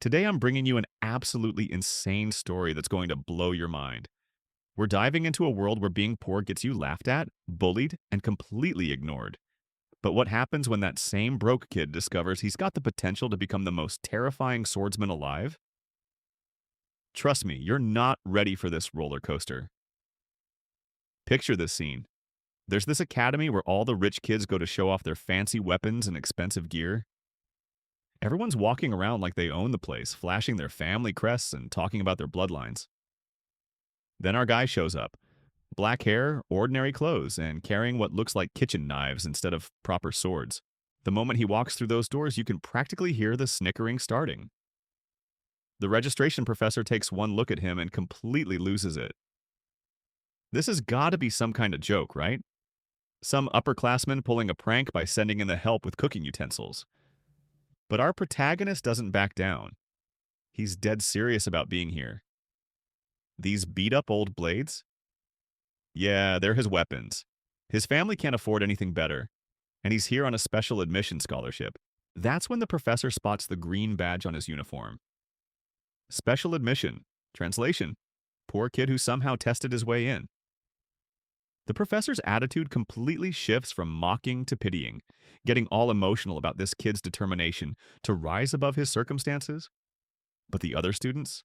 Today I'm bringing you an absolutely insane story that's going to blow your mind. We're diving into a world where being poor gets you laughed at, bullied, and completely ignored. But what happens when that same broke kid discovers he's got the potential to become the most terrifying swordsman alive? Trust me, you're not ready for this roller coaster. Picture this scene. There's this academy where all the rich kids go to show off their fancy weapons and expensive gear. Everyone's walking around like they own the place, flashing their family crests and talking about their bloodlines. Then our guy shows up. Black hair, ordinary clothes, and carrying what looks like kitchen knives instead of proper swords. The moment he walks through those doors, you can practically hear the snickering starting. The registration professor takes one look at him and completely loses it. This has got to be some kind of joke, right? Some upperclassman pulling a prank by sending in the help with cooking utensils. But our protagonist doesn't back down. He's dead serious about being here. These beat-up old blades? Yeah, they're his weapons. His family can't afford anything better, and he's here on a special admission scholarship. That's when the professor spots the green badge on his uniform. Special admission. Translation: poor kid who somehow tested his way in. The professor's attitude completely shifts from mocking to pitying, getting all emotional about this kid's determination to rise above his circumstances. But the other students?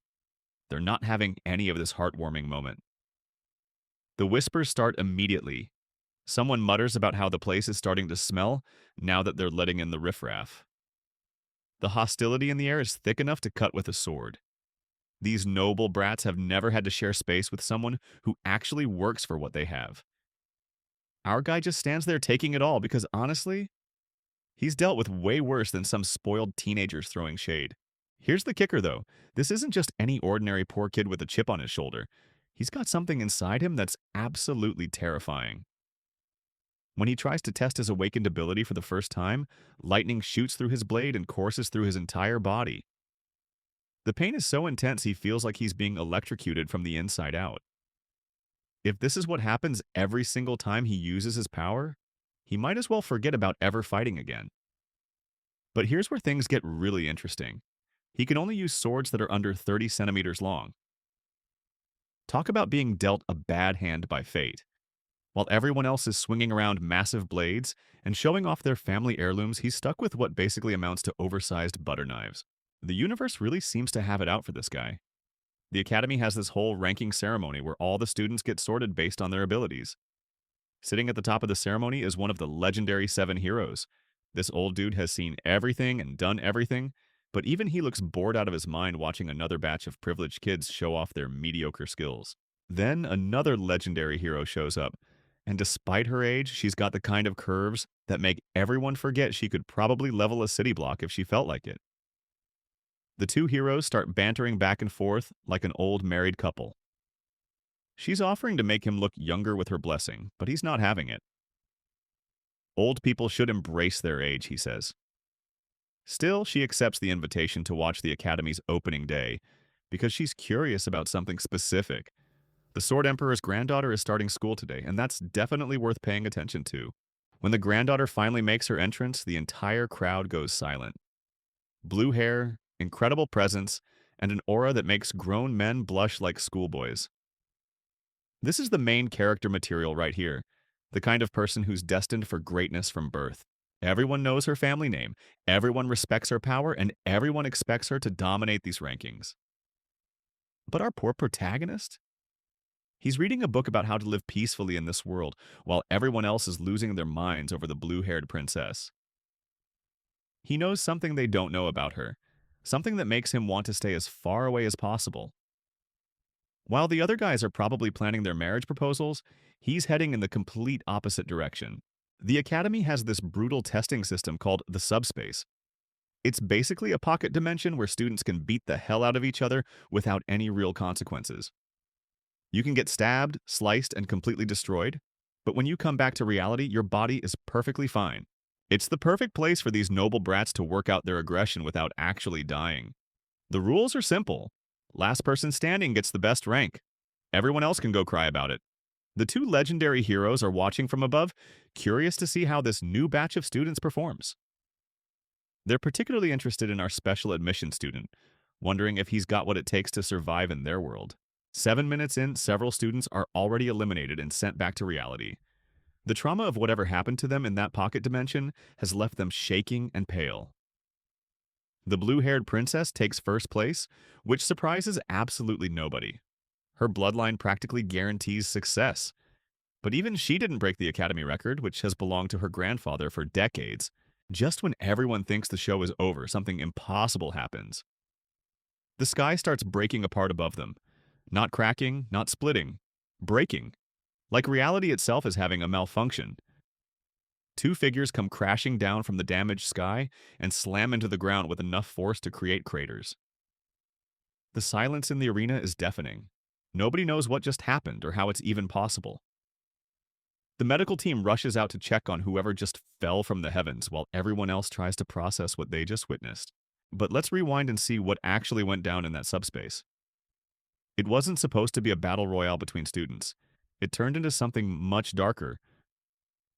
They're not having any of this heartwarming moment. The whispers start immediately. Someone mutters about how the place is starting to smell now that they're letting in the riffraff. The hostility in the air is thick enough to cut with a sword. These noble brats have never had to share space with someone who actually works for what they have. Our guy just stands there taking it all because, honestly, he's dealt with way worse than some spoiled teenagers throwing shade. Here's the kicker, though. This isn't just any ordinary poor kid with a chip on his shoulder. He's got something inside him that's absolutely terrifying. When he tries to test his awakened ability for the first time, lightning shoots through his blade and courses through his entire body. The pain is so intense he feels like he's being electrocuted from the inside out. If this is what happens every single time he uses his power, he might as well forget about ever fighting again. But here's where things get really interesting. He can only use swords that are under 30 centimeters long. Talk about being dealt a bad hand by fate. While everyone else is swinging around massive blades and showing off their family heirlooms, he's stuck with what basically amounts to oversized butter knives. The universe really seems to have it out for this guy. The academy has this whole ranking ceremony where all the students get sorted based on their abilities. Sitting at the top of the ceremony is one of the legendary 7 heroes. This old dude has seen everything and done everything, but even he looks bored out of his mind watching another batch of privileged kids show off their mediocre skills. Then another legendary hero shows up, and despite her age, she's got the kind of curves that make everyone forget she could probably level a city block if she felt like it. The two heroes start bantering back and forth like an old married couple. She's offering to make him look younger with her blessing, but he's not having it. Old people should embrace their age, he says. Still, she accepts the invitation to watch the Academy's opening day because she's curious about something specific. The Sword Emperor's granddaughter is starting school today, and that's definitely worth paying attention to. When the granddaughter finally makes her entrance, the entire crowd goes silent. Blue hair, incredible presence, and an aura that makes grown men blush like schoolboys. This is the main character material right here, the kind of person who's destined for greatness from birth. Everyone knows her family name, everyone respects her power, and everyone expects her to dominate these rankings. But our poor protagonist? He's reading a book about how to live peacefully in this world, while everyone else is losing their minds over the blue-haired princess. He knows something they don't know about her, something that makes him want to stay as far away as possible. While the other guys are probably planning their marriage proposals, he's heading in the complete opposite direction. The Academy has this brutal testing system called the subspace. It's basically a pocket dimension where students can beat the hell out of each other without any real consequences. You can get stabbed, sliced, and completely destroyed, but when you come back to reality, your body is perfectly fine. It's the perfect place for these noble brats to work out their aggression without actually dying. The rules are simple. Last person standing gets the best rank. Everyone else can go cry about it. The two legendary heroes are watching from above, curious to see how this new batch of students performs. They're particularly interested in our special admission student, wondering if he's got what it takes to survive in their world. 7 minutes in, several students are already eliminated and sent back to reality. The trauma of whatever happened to them in that pocket dimension has left them shaking and pale. The blue-haired princess takes first place, which surprises absolutely nobody. Her bloodline practically guarantees success. But even she didn't break the Academy record, which has belonged to her grandfather for decades. Just when everyone thinks the show is over, something impossible happens. The sky starts breaking apart above them. Not cracking, not splitting. Breaking. Like reality itself is having a malfunction. Two figures come crashing down from the damaged sky and slam into the ground with enough force to create craters. The silence in the arena is deafening. Nobody knows what just happened or how it's even possible. The medical team rushes out to check on whoever just fell from the heavens while everyone else tries to process what they just witnessed. But let's rewind and see what actually went down in that subspace. It wasn't supposed to be a battle royale between students. It turned into something much darker.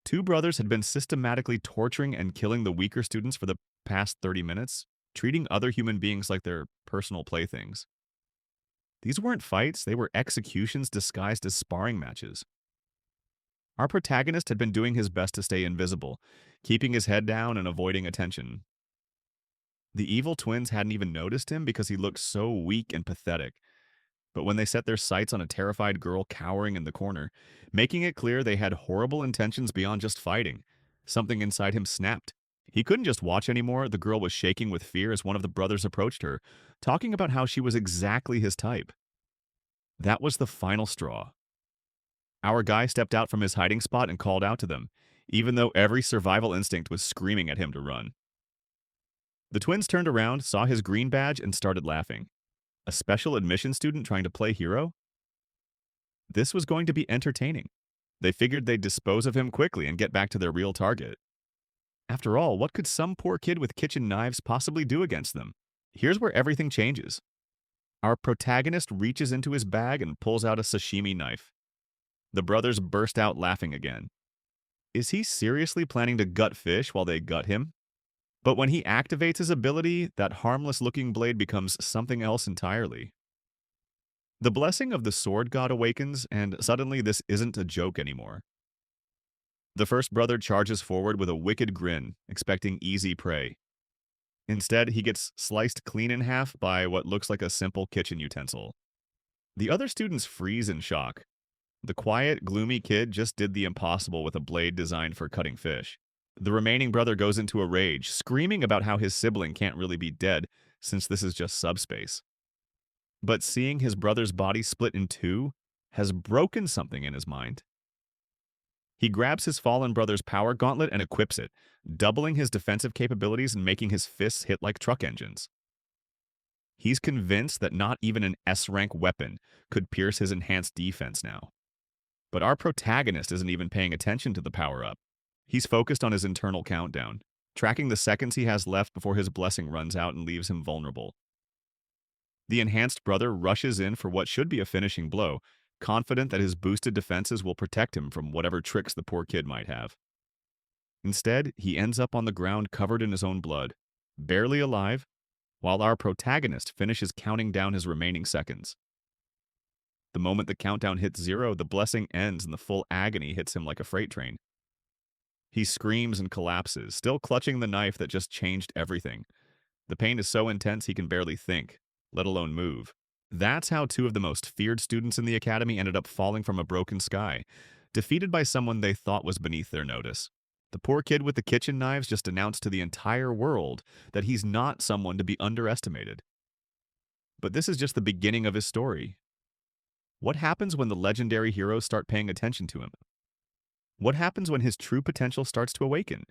Two brothers had been systematically torturing and killing the weaker students for the past 30 minutes, treating other human beings like their personal playthings. These weren't fights, they were executions disguised as sparring matches. Our protagonist had been doing his best to stay invisible, keeping his head down and avoiding attention. The evil twins hadn't even noticed him because he looked so weak and pathetic. But when they set their sights on a terrified girl cowering in the corner, making it clear they had horrible intentions beyond just fighting, something inside him snapped. He couldn't just watch anymore. The girl was shaking with fear as one of the brothers approached her, talking about how she was exactly his type. That was the final straw. Our guy stepped out from his hiding spot and called out to them, even though every survival instinct was screaming at him to run. The twins turned around, saw his green badge, and started laughing. A special admission student trying to play hero? This was going to be entertaining. They figured they'd dispose of him quickly and get back to their real target. After all, what could some poor kid with kitchen knives possibly do against them? Here's where everything changes. Our protagonist reaches into his bag and pulls out a sashimi knife. The brothers burst out laughing again. Is he seriously planning to gut fish while they gut him? But when he activates his ability, that harmless-looking blade becomes something else entirely. The blessing of the sword god awakens, and suddenly this isn't a joke anymore. The first brother charges forward with a wicked grin, expecting easy prey. Instead, he gets sliced clean in half by what looks like a simple kitchen utensil. The other students freeze in shock. The quiet, gloomy kid just did the impossible with a blade designed for cutting fish. The remaining brother goes into a rage, screaming about how his sibling can't really be dead, since this is just subspace. But seeing his brother's body split in two has broken something in his mind. He grabs his fallen brother's power gauntlet and equips it, doubling his defensive capabilities and making his fists hit like truck engines. He's convinced that not even an S-rank weapon could pierce his enhanced defense now. But our protagonist isn't even paying attention to the power-up. He's focused on his internal countdown, tracking the seconds he has left before his blessing runs out and leaves him vulnerable. The enhanced brother rushes in for what should be a finishing blow, confident that his boosted defenses will protect him from whatever tricks the poor kid might have. Instead, he ends up on the ground covered in his own blood, barely alive, while our protagonist finishes counting down his remaining seconds. The moment the countdown hits 0, the blessing ends and the full agony hits him like a freight train. He screams and collapses, still clutching the knife that just changed everything. The pain is so intense he can barely think, let alone move. That's how two of the most feared students in the academy ended up falling from a broken sky, defeated by someone they thought was beneath their notice. The poor kid with the kitchen knives just announced to the entire world that he's not someone to be underestimated. But this is just the beginning of his story. What happens when the legendary heroes start paying attention to him? What happens when his true potential starts to awaken?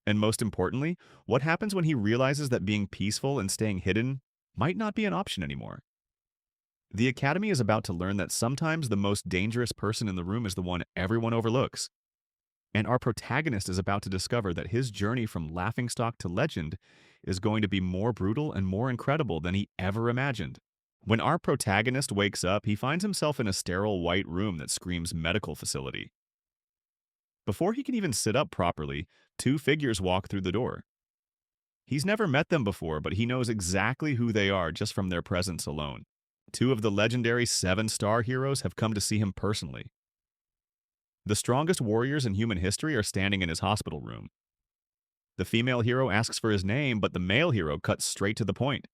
And most importantly, what happens when he realizes that being peaceful and staying hidden might not be an option anymore? The Academy is about to learn that sometimes the most dangerous person in the room is the one everyone overlooks. And our protagonist is about to discover that his journey from laughingstock to legend is going to be more brutal and more incredible than he ever imagined. When our protagonist wakes up, he finds himself in a sterile white room that screams medical facility. Before he can even sit up properly, two figures walk through the door. He's never met them before, but he knows exactly who they are just from their presence alone. Two of the legendary seven-star heroes have come to see him personally. The strongest warriors in human history are standing in his hospital room. The female hero asks for his name, but the male hero cuts straight to the point.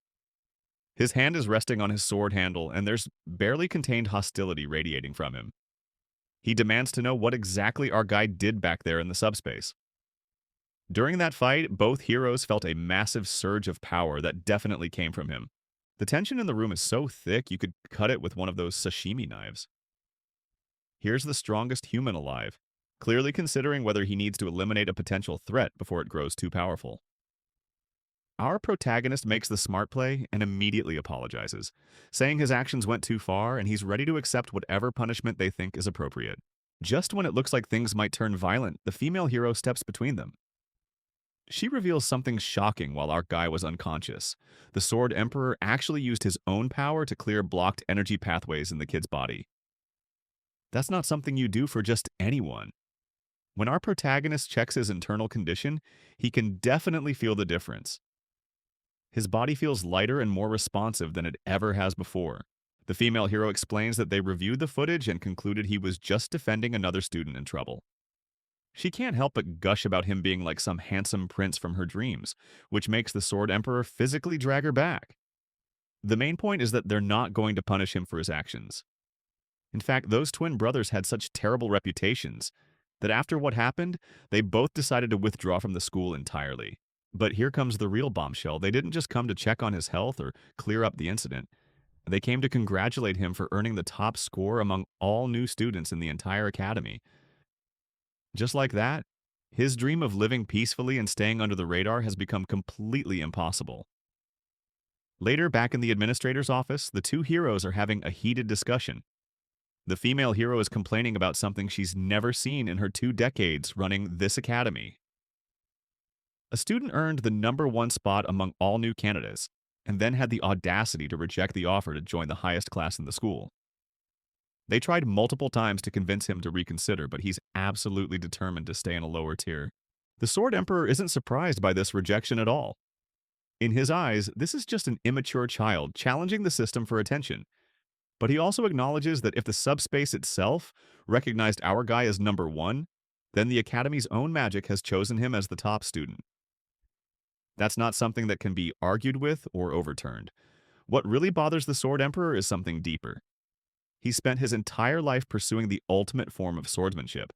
His hand is resting on his sword handle, and there's barely contained hostility radiating from him. He demands to know what exactly our guy did back there in the subspace. During that fight, both heroes felt a massive surge of power that definitely came from him. The tension in the room is so thick you could cut it with one of those sashimi knives. Here's the strongest human alive, clearly considering whether he needs to eliminate a potential threat before it grows too powerful. Our protagonist makes the smart play and immediately apologizes, saying his actions went too far and he's ready to accept whatever punishment they think is appropriate. Just when it looks like things might turn violent, the female hero steps between them. She reveals something shocking while our guy was unconscious. The Sword Emperor actually used his own power to clear blocked energy pathways in the kid's body. That's not something you do for just anyone. When our protagonist checks his internal condition, he can definitely feel the difference. His body feels lighter and more responsive than it ever has before. The female hero explains that they reviewed the footage and concluded he was just defending another student in trouble. She can't help but gush about him being like some handsome prince from her dreams, which makes the Sword Emperor physically drag her back. The main point is that they're not going to punish him for his actions. In fact, those twin brothers had such terrible reputations that after what happened, they both decided to withdraw from the school entirely. But here comes the real bombshell. They didn't just come to check on his health or clear up the incident. They came to congratulate him for earning the top score among all new students in the entire academy. Just like that, his dream of living peacefully and staying under the radar has become completely impossible. Later, back in the administrator's office, the two heroes are having a heated discussion. The female hero is complaining about something she's never seen in her 2 decades running this academy. A student earned the #1 spot among all new candidates, and then had the audacity to reject the offer to join the highest class in the school. They tried multiple times to convince him to reconsider, but he's absolutely determined to stay in a lower tier. The Sword Emperor isn't surprised by this rejection at all. In his eyes, this is just an immature child challenging the system for attention. But he also acknowledges that if the subspace itself recognized our guy as #1, then the Academy's own magic has chosen him as the top student. That's not something that can be argued with or overturned. What really bothers the Sword Emperor is something deeper. He spent his entire life pursuing the ultimate form of swordsmanship,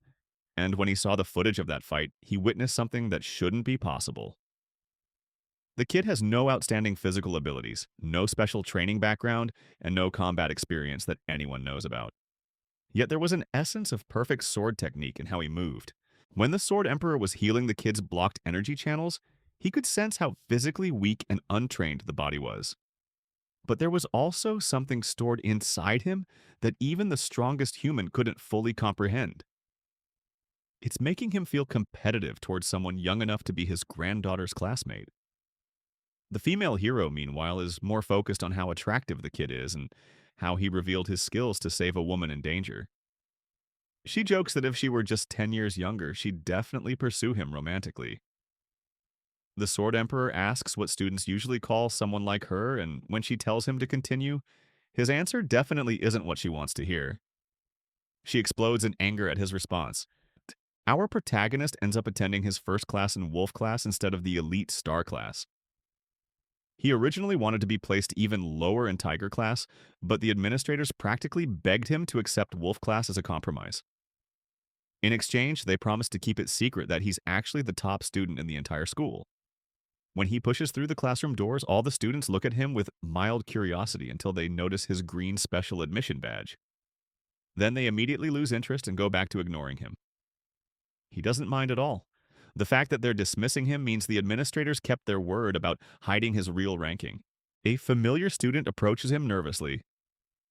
and when he saw the footage of that fight, he witnessed something that shouldn't be possible. The kid has no outstanding physical abilities, no special training background, and no combat experience that anyone knows about. Yet there was an essence of perfect sword technique in how he moved. When the Sword Emperor was healing the kid's blocked energy channels, he could sense how physically weak and untrained the body was. But there was also something stored inside him that even the strongest human couldn't fully comprehend. It's making him feel competitive towards someone young enough to be his granddaughter's classmate. The female hero, meanwhile, is more focused on how attractive the kid is and how he revealed his skills to save a woman in danger. She jokes that if she were just 10 years younger, she'd definitely pursue him romantically. The Sword Emperor asks what students usually call someone like her, and when she tells him to continue, his answer definitely isn't what she wants to hear. She explodes in anger at his response. Our protagonist ends up attending his first class in Wolf class instead of the elite Star class. He originally wanted to be placed even lower in Tiger class, but the administrators practically begged him to accept Wolf class as a compromise. In exchange, they promised to keep it secret that he's actually the top student in the entire school. When he pushes through the classroom doors, all the students look at him with mild curiosity until they notice his green special admission badge. Then they immediately lose interest and go back to ignoring him. He doesn't mind at all. The fact that they're dismissing him means the administrators kept their word about hiding his real ranking. A familiar student approaches him nervously.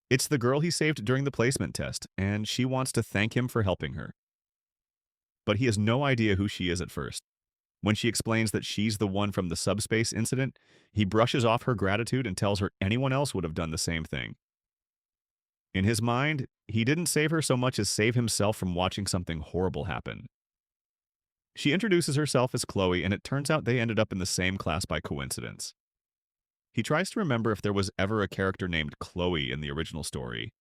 It's the girl he saved during the placement test, and she wants to thank him for helping her. But he has no idea who she is at first. When she explains that she's the one from the subspace incident, he brushes off her gratitude and tells her anyone else would have done the same thing. In his mind, he didn't save her so much as save himself from watching something horrible happen. She introduces herself as Chloe, and it turns out they ended up in the same class by coincidence. He tries to remember if there was ever a character named Chloe in the original story,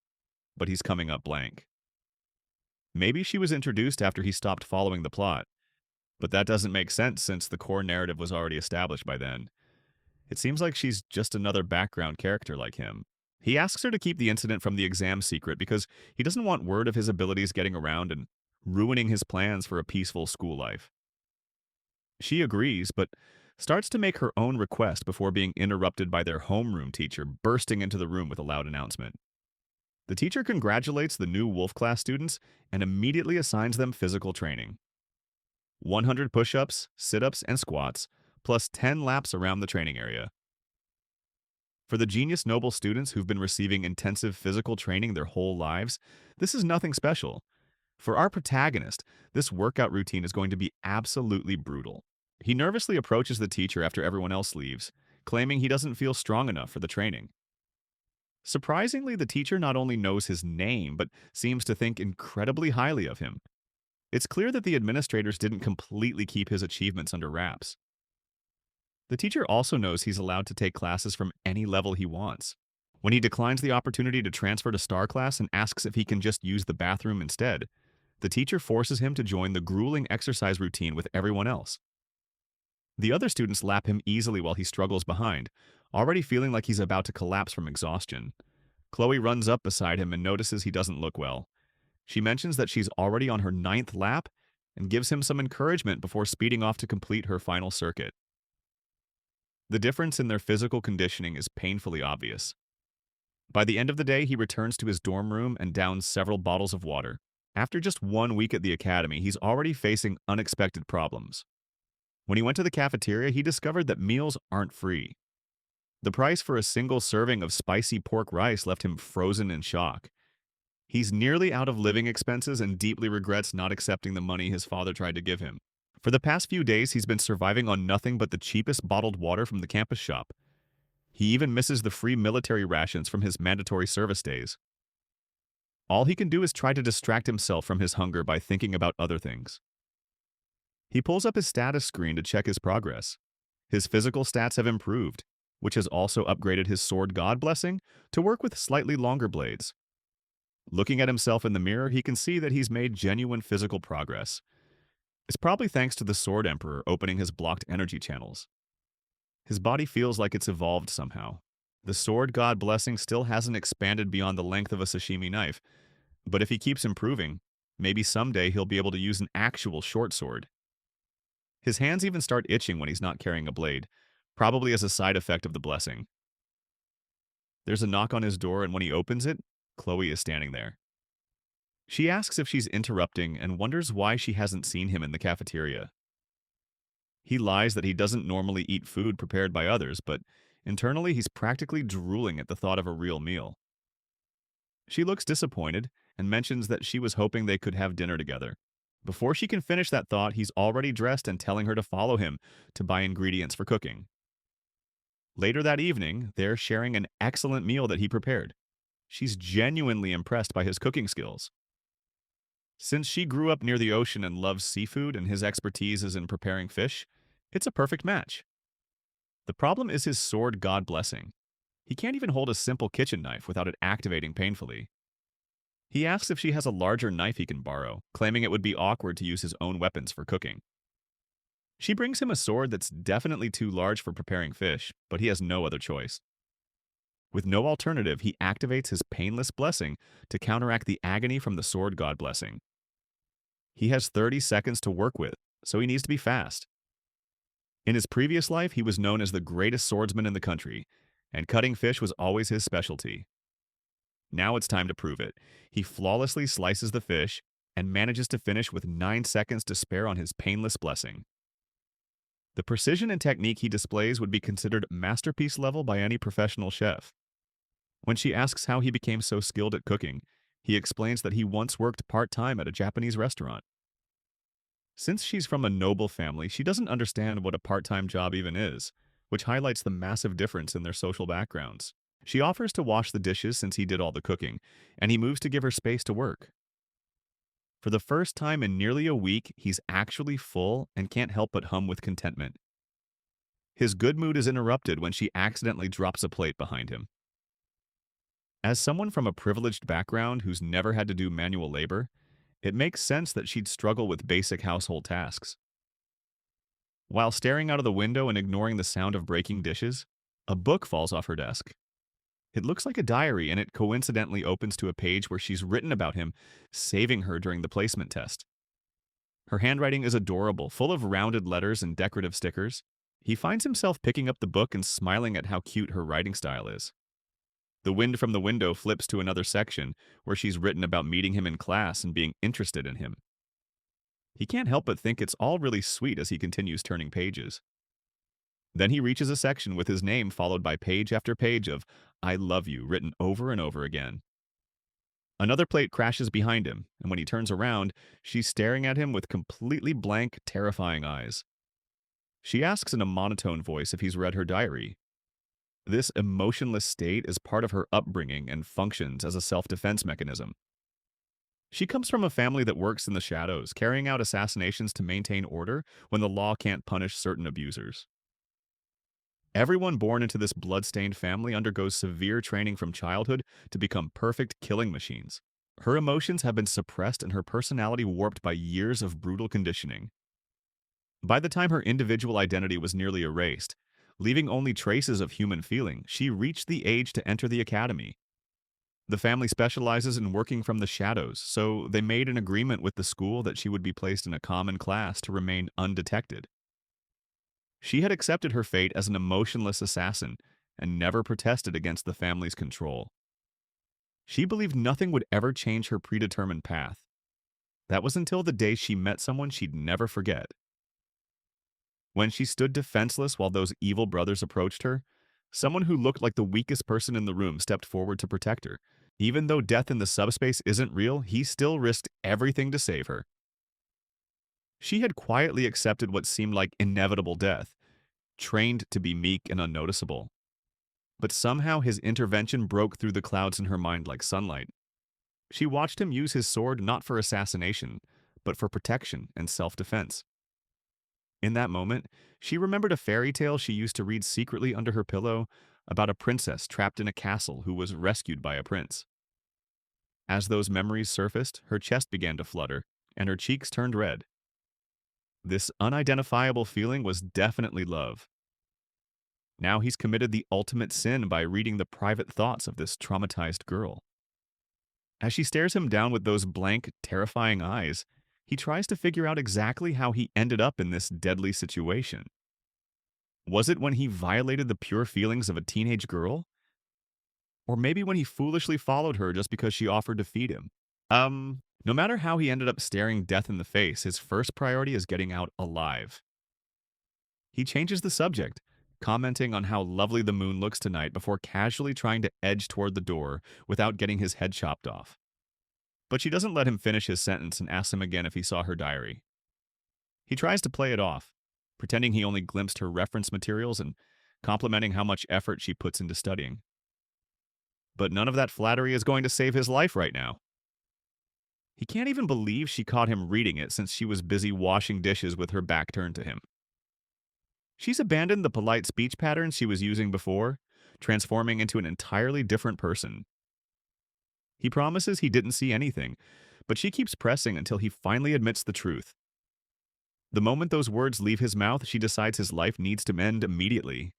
but he's coming up blank. Maybe she was introduced after he stopped following the plot, but that doesn't make sense since the core narrative was already established by then. It seems like she's just another background character like him. He asks her to keep the incident from the exam secret because he doesn't want word of his abilities getting around and ruining his plans for a peaceful school life. She agrees, but starts to make her own request before being interrupted by their homeroom teacher bursting into the room with a loud announcement. The teacher congratulates the new Wolf class students and immediately assigns them physical training. 100 push-ups, sit-ups, and squats, plus 10 laps around the training area. For the Genius Noble students who've been receiving intensive physical training their whole lives, this is nothing special. For our protagonist, this workout routine is going to be absolutely brutal. He nervously approaches the teacher after everyone else leaves, claiming he doesn't feel strong enough for the training. Surprisingly, the teacher not only knows his name, but seems to think incredibly highly of him. It's clear that the administrators didn't completely keep his achievements under wraps. The teacher also knows he's allowed to take classes from any level he wants. When he declines the opportunity to transfer to Star Class and asks if he can just use the bathroom instead, the teacher forces him to join the grueling exercise routine with everyone else. The other students lap him easily while he struggles behind, already feeling like he's about to collapse from exhaustion. Chloe runs up beside him and notices he doesn't look well. She mentions that she's already on her 9th lap and gives him some encouragement before speeding off to complete her final circuit. The difference in their physical conditioning is painfully obvious. By the end of the day, he returns to his dorm room and downs several bottles of water. After just 1 week at the academy, he's already facing unexpected problems. When he went to the cafeteria, he discovered that meals aren't free. The price for a single serving of spicy pork rice left him frozen in shock. He's nearly out of living expenses and deeply regrets not accepting the money his father tried to give him. For the past few days, he's been surviving on nothing but the cheapest bottled water from the campus shop. He even misses the free military rations from his mandatory service days. All he can do is try to distract himself from his hunger by thinking about other things. He pulls up his status screen to check his progress. His physical stats have improved, which has also upgraded his sword god blessing to work with slightly longer blades. Looking at himself in the mirror, he can see that he's made genuine physical progress. It's probably thanks to the Sword Emperor opening his blocked energy channels. His body feels like it's evolved somehow. The sword god blessing still hasn't expanded beyond the length of a sashimi knife, but if he keeps improving, maybe someday he'll be able to use an actual short sword. His hands even start itching when he's not carrying a blade, probably as a side effect of the blessing. There's a knock on his door, and when he opens it, Chloe is standing there. She asks if she's interrupting and wonders why she hasn't seen him in the cafeteria. He lies that he doesn't normally eat food prepared by others, but internally he's practically drooling at the thought of a real meal. She looks disappointed and mentions that she was hoping they could have dinner together. Before she can finish that thought, he's already dressed and telling her to follow him to buy ingredients for cooking. Later that evening, they're sharing an excellent meal that he prepared. She's genuinely impressed by his cooking skills. Since she grew up near the ocean and loves seafood and his expertise is in preparing fish, it's a perfect match. The problem is his sword god blessing. He can't even hold a simple kitchen knife without it activating painfully. He asks if she has a larger knife he can borrow, claiming it would be awkward to use his own weapons for cooking. She brings him a sword that's definitely too large for preparing fish, but he has no other choice. With no alternative, he activates his painless blessing to counteract the agony from the sword god blessing. He has 30 seconds to work with, so he needs to be fast. In his previous life, he was known as the greatest swordsman in the country, and cutting fish was always his specialty. Now it's time to prove it. He flawlessly slices the fish and manages to finish with 9 seconds to spare on his painless blessing. The precision and technique he displays would be considered masterpiece level by any professional chef. When she asks how he became so skilled at cooking, he explains that he once worked part-time at a Japanese restaurant. Since she's from a noble family, she doesn't understand what a part-time job even is, which highlights the massive difference in their social backgrounds. She offers to wash the dishes since he did all the cooking, and he moves to give her space to work. For the first time in nearly a week, he's actually full and can't help but hum with contentment. His good mood is interrupted when she accidentally drops a plate behind him. As someone from a privileged background who's never had to do manual labor, it makes sense that she'd struggle with basic household tasks. While staring out of the window and ignoring the sound of breaking dishes, a book falls off her desk. It looks like a diary, and it coincidentally opens to a page where she's written about him saving her during the placement test. Her handwriting is adorable, full of rounded letters and decorative stickers. He finds himself picking up the book and smiling at how cute her writing style is. The wind from the window flips to another section where she's written about meeting him in class and being interested in him. He can't help but think it's all really sweet as he continues turning pages. Then he reaches a section with his name followed by page after page of "I love you" written over and over again. Another plate crashes behind him, and when he turns around, she's staring at him with completely blank, terrifying eyes. She asks in a monotone voice if he's read her diary. This emotionless state is part of her upbringing and functions as a self-defense mechanism. She comes from a family that works in the shadows, carrying out assassinations to maintain order when the law can't punish certain abusers. Everyone born into this blood-stained family undergoes severe training from childhood to become perfect killing machines. Her emotions have been suppressed and her personality warped by years of brutal conditioning. By the time her individual identity was nearly erased, leaving only traces of human feeling, she reached the age to enter the academy. The family specializes in working from the shadows, so they made an agreement with the school that she would be placed in a common class to remain undetected. She had accepted her fate as an emotionless assassin and never protested against the family's control. She believed nothing would ever change her predetermined path. That was until the day she met someone she'd never forget. When she stood defenseless while those evil brothers approached her, someone who looked like the weakest person in the room stepped forward to protect her. Even though death in the subspace isn't real, he still risked everything to save her. She had quietly accepted what seemed like inevitable death, trained to be meek and unnoticeable. But somehow his intervention broke through the clouds in her mind like sunlight. She watched him use his sword not for assassination, but for protection and self-defense. In that moment, she remembered a fairy tale she used to read secretly under her pillow about a princess trapped in a castle who was rescued by a prince. As those memories surfaced, her chest began to flutter, and her cheeks turned red. This unidentifiable feeling was definitely love. Now he's committed the ultimate sin by reading the private thoughts of this traumatized girl. As she stares him down with those blank, terrifying eyes, he tries to figure out exactly how he ended up in this deadly situation. Was it when he violated the pure feelings of a teenage girl? Or maybe when he foolishly followed her just because she offered to feed him? No matter how he ended up staring death in the face, his first priority is getting out alive. He changes the subject, commenting on how lovely the moon looks tonight before casually trying to edge toward the door without getting his head chopped off. But she doesn't let him finish his sentence and asks him again if he saw her diary. He tries to play it off, pretending he only glimpsed her reference materials and complimenting how much effort she puts into studying. But none of that flattery is going to save his life right now. He can't even believe she caught him reading it since she was busy washing dishes with her back turned to him. She's abandoned the polite speech patterns she was using before, transforming into an entirely different person. He promises he didn't see anything, but she keeps pressing until he finally admits the truth. The moment those words leave his mouth, she decides his life needs to end immediately.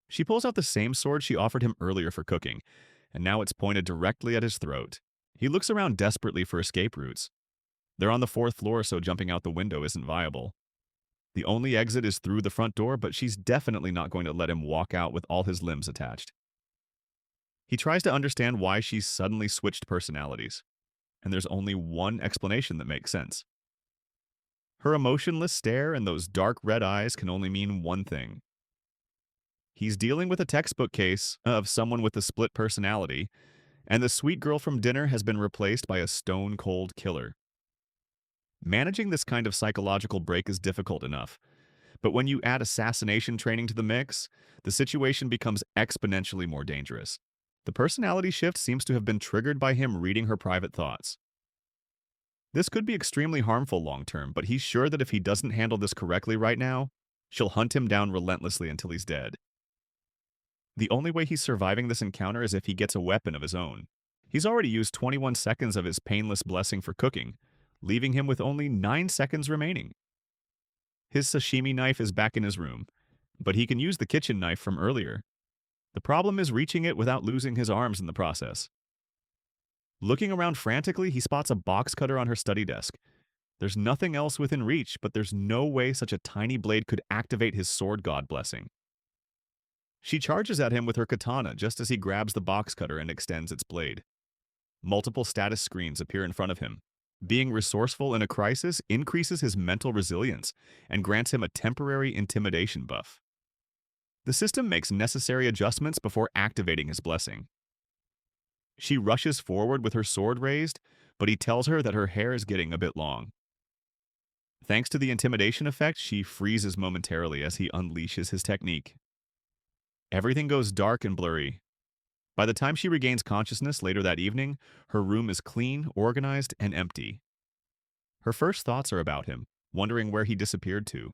She pulls out the same sword she offered him earlier for cooking, and now it's pointed directly at his throat. He looks around desperately for escape routes. They're on the 4th floor, so jumping out the window isn't viable. The only exit is through the front door, but she's definitely not going to let him walk out with all his limbs attached. He tries to understand why she's suddenly switched personalities, and there's only one explanation that makes sense. Her emotionless stare and those dark red eyes can only mean one thing. He's dealing with a textbook case of someone with a split personality, and the sweet girl from dinner has been replaced by a stone-cold killer. Managing this kind of psychological break is difficult enough, but when you add assassination training to the mix, the situation becomes exponentially more dangerous. The personality shift seems to have been triggered by him reading her private thoughts. This could be extremely harmful long term, but he's sure that if he doesn't handle this correctly right now, she'll hunt him down relentlessly until he's dead. The only way he's surviving this encounter is if he gets a weapon of his own. He's already used 21 seconds of his painless blessing for cooking, leaving him with only 9 seconds remaining. His sashimi knife is back in his room, but he can use the kitchen knife from earlier. The problem is reaching it without losing his arms in the process. Looking around frantically, he spots a box cutter on her study desk. There's nothing else within reach, but there's no way such a tiny blade could activate his sword god blessing. She charges at him with her katana just as he grabs the box cutter and extends its blade. Multiple status screens appear in front of him. Being resourceful in a crisis increases his mental resilience and grants him a temporary intimidation buff. The system makes necessary adjustments before activating his blessing. She rushes forward with her sword raised, but he tells her that her hair is getting a bit long. Thanks to the intimidation effect, she freezes momentarily as he unleashes his technique. Everything goes dark and blurry. By the time she regains consciousness later that evening, her room is clean, organized, and empty. Her first thoughts are about him, wondering where he disappeared to.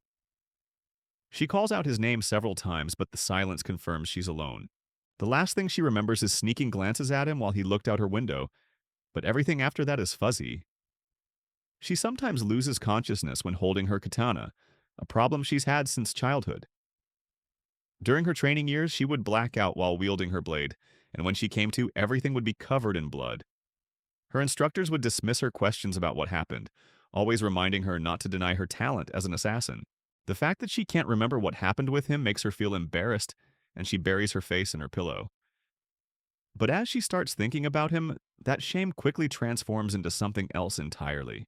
She calls out his name several times, but the silence confirms she's alone. The last thing she remembers is sneaking glances at him while he looked out her window, but everything after that is fuzzy. She sometimes loses consciousness when holding her katana, a problem she's had since childhood. During her training years, she would black out while wielding her blade, and when she came to, everything would be covered in blood. Her instructors would dismiss her questions about what happened, always reminding her not to deny her talent as an assassin. The fact that she can't remember what happened with him makes her feel embarrassed, and she buries her face in her pillow. But as she starts thinking about him, that shame quickly transforms into something else entirely.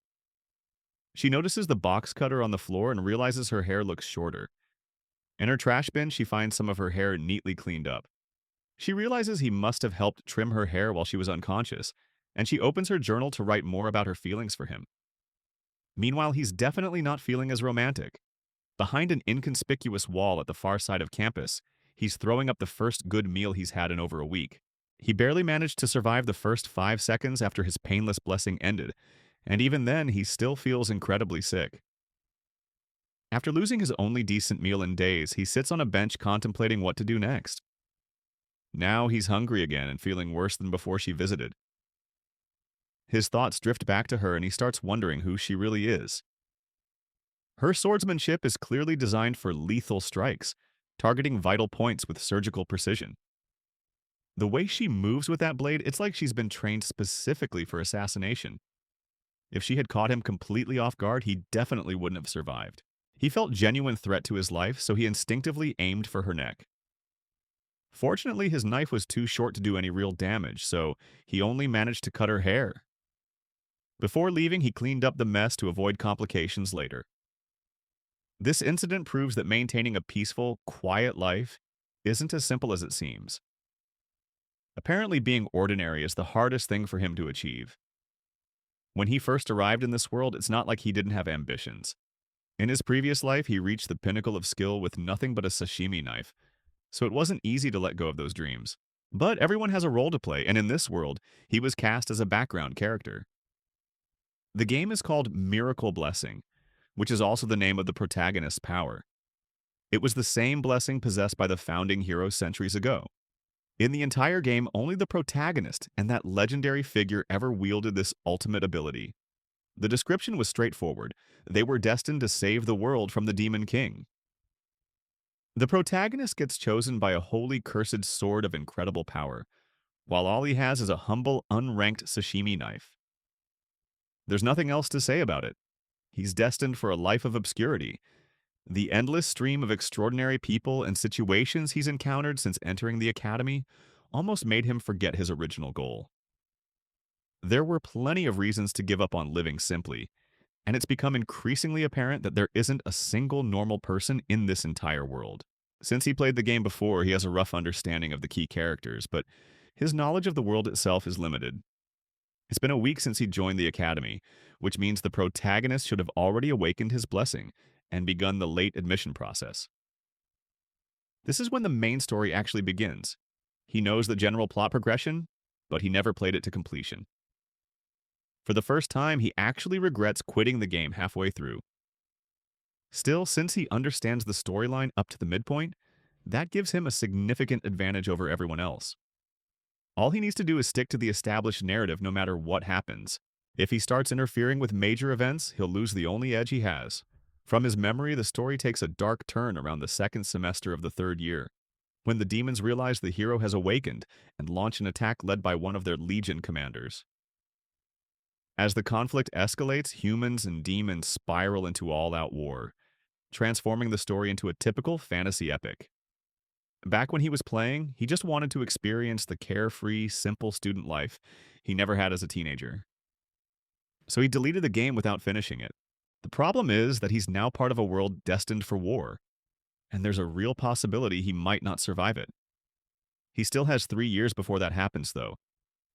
She notices the box cutter on the floor and realizes her hair looks shorter. In her trash bin, she finds some of her hair neatly cleaned up. She realizes he must have helped trim her hair while she was unconscious, and she opens her journal to write more about her feelings for him. Meanwhile, he's definitely not feeling as romantic. Behind an inconspicuous wall at the far side of campus, he's throwing up the first good meal he's had in over a week. He barely managed to survive the first 5 seconds after his painless blessing ended, and even then, he still feels incredibly sick. After losing his only decent meal in days, he sits on a bench contemplating what to do next. Now he's hungry again and feeling worse than before she visited. His thoughts drift back to her and he starts wondering who she really is. Her swordsmanship is clearly designed for lethal strikes, targeting vital points with surgical precision. The way she moves with that blade, it's like she's been trained specifically for assassination. If she had caught him completely off guard, he definitely wouldn't have survived. He felt genuine threat to his life, so he instinctively aimed for her neck. Fortunately, his knife was too short to do any real damage, so he only managed to cut her hair. Before leaving, he cleaned up the mess to avoid complications later. This incident proves that maintaining a peaceful, quiet life isn't as simple as it seems. Apparently, being ordinary is the hardest thing for him to achieve. When he first arrived in this world, it's not like he didn't have ambitions. In his previous life, he reached the pinnacle of skill with nothing but a sashimi knife, so it wasn't easy to let go of those dreams. But everyone has a role to play, and in this world, he was cast as a background character. The game is called Miracle Blessing, which is also the name of the protagonist's power. It was the same blessing possessed by the founding hero centuries ago. In the entire game, only the protagonist and that legendary figure ever wielded this ultimate ability. The description was straightforward. They were destined to save the world from the Demon King. The protagonist gets chosen by a holy cursed sword of incredible power, while all he has is a humble, unranked sashimi knife. There's nothing else to say about it. He's destined for a life of obscurity. The endless stream of extraordinary people and situations he's encountered since entering the academy almost made him forget his original goal. There were plenty of reasons to give up on living simply, and it's become increasingly apparent that there isn't a single normal person in this entire world. Since he played the game before, he has a rough understanding of the key characters, but his knowledge of the world itself is limited. It's been a week since he joined the academy, which means the protagonist should have already awakened his blessing and begun the late admission process. This is when the main story actually begins. He knows the general plot progression, but he never played it to completion. For the first time, he actually regrets quitting the game halfway through. Still, since he understands the storyline up to the midpoint, that gives him a significant advantage over everyone else. All he needs to do is stick to the established narrative no matter what happens. If he starts interfering with major events, he'll lose the only edge he has. From his memory, the story takes a dark turn around the second semester of the third year, when the demons realize the hero has awakened and launch an attack led by one of their legion commanders. As the conflict escalates, humans and demons spiral into all-out war, transforming the story into a typical fantasy epic. Back when he was playing, he just wanted to experience the carefree, simple student life he never had as a teenager. So he deleted the game without finishing it. The problem is that he's now part of a world destined for war, and there's a real possibility he might not survive it. He still has 3 years before that happens, though,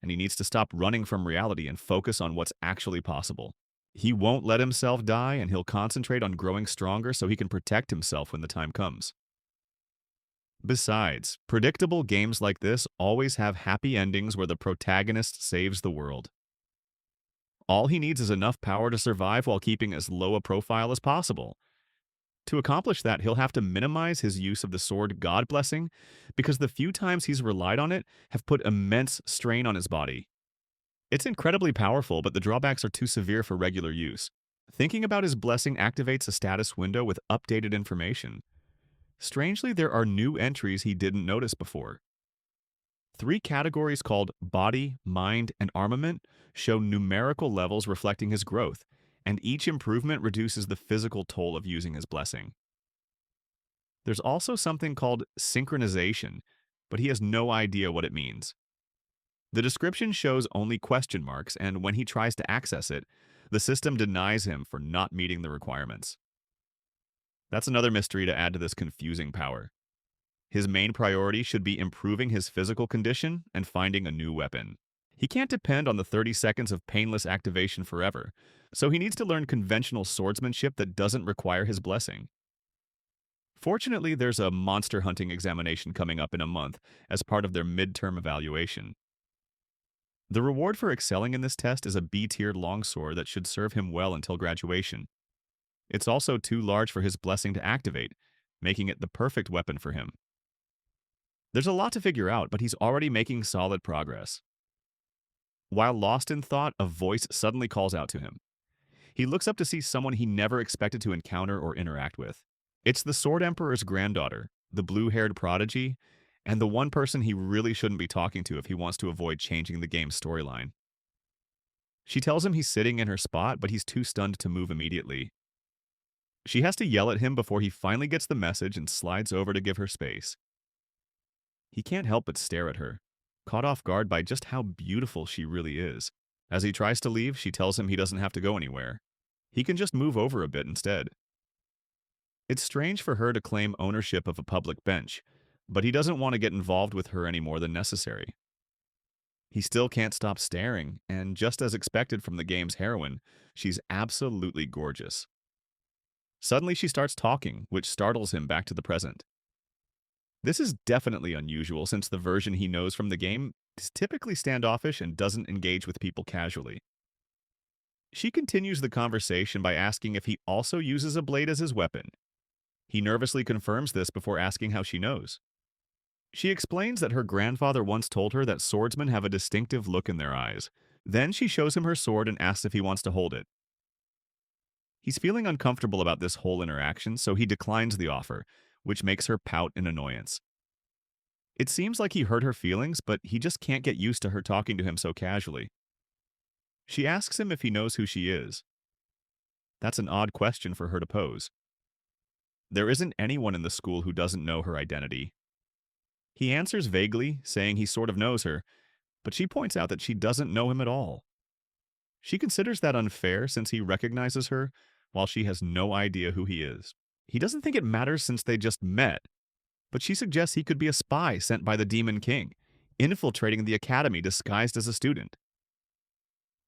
and he needs to stop running from reality and focus on what's actually possible. He won't let himself die, and he'll concentrate on growing stronger so he can protect himself when the time comes. Besides, predictable games like this always have happy endings where the protagonist saves the world. All he needs is enough power to survive while keeping as low a profile as possible. To accomplish that, he'll have to minimize his use of the sword God Blessing, because the few times he's relied on it have put immense strain on his body. It's incredibly powerful, but the drawbacks are too severe for regular use. Thinking about his blessing activates a status window with updated information. Strangely, there are new entries he didn't notice before. 3 categories called Body, Mind, and Armament show numerical levels reflecting his growth, and each improvement reduces the physical toll of using his blessing. There's also something called synchronization, but he has no idea what it means. The description shows only question marks, and when he tries to access it, the system denies him for not meeting the requirements. That's another mystery to add to this confusing power. His main priority should be improving his physical condition and finding a new weapon. He can't depend on the 30 seconds of painless activation forever, so he needs to learn conventional swordsmanship that doesn't require his blessing. Fortunately, there's a monster hunting examination coming up in a month as part of their midterm evaluation. The reward for excelling in this test is a B-tier longsword that should serve him well until graduation. It's also too large for his blessing to activate, making it the perfect weapon for him. There's a lot to figure out, but he's already making solid progress. While lost in thought, a voice suddenly calls out to him. He looks up to see someone he never expected to encounter or interact with. It's the Sword Emperor's granddaughter, the blue-haired prodigy, and the one person he really shouldn't be talking to if he wants to avoid changing the game's storyline. She tells him he's sitting in her spot, but he's too stunned to move immediately. She has to yell at him before he finally gets the message and slides over to give her space. He can't help but stare at her, caught off guard by just how beautiful she really is. As he tries to leave, she tells him he doesn't have to go anywhere. He can just move over a bit instead. It's strange for her to claim ownership of a public bench, but he doesn't want to get involved with her any more than necessary. He still can't stop staring, and just as expected from the game's heroine, she's absolutely gorgeous. Suddenly she starts talking, which startles him back to the present. This is definitely unusual since the version he knows from the game is typically standoffish and doesn't engage with people casually. She continues the conversation by asking if he also uses a blade as his weapon. He nervously confirms this before asking how she knows. She explains that her grandfather once told her that swordsmen have a distinctive look in their eyes. Then she shows him her sword and asks if he wants to hold it. He's feeling uncomfortable about this whole interaction, so he declines the offer, which makes her pout in annoyance. It seems like he hurt her feelings, but he just can't get used to her talking to him so casually. She asks him if he knows who she is. That's an odd question for her to pose. There isn't anyone in the school who doesn't know her identity. He answers vaguely, saying he sort of knows her, but she points out that she doesn't know him at all. She considers that unfair since he recognizes her, while she has no idea who he is. He doesn't think it matters since they just met, but she suggests he could be a spy sent by the Demon King, infiltrating the academy disguised as a student.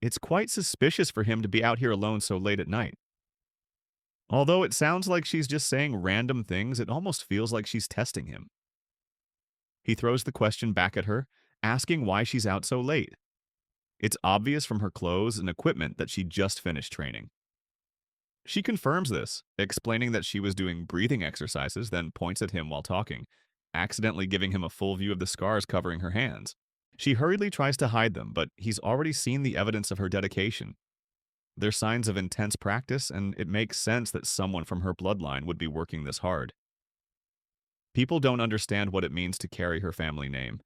It's quite suspicious for him to be out here alone so late at night. Although it sounds like she's just saying random things, it almost feels like she's testing him. He throws the question back at her, asking why she's out so late. It's obvious from her clothes and equipment that she just finished training. She confirms this, explaining that she was doing breathing exercises, then points at him while talking, accidentally giving him a full view of the scars covering her hands. She hurriedly tries to hide them, but he's already seen the evidence of her dedication. They're signs of intense practice, and it makes sense that someone from her bloodline would be working this hard. People don't understand what it means to carry her family name.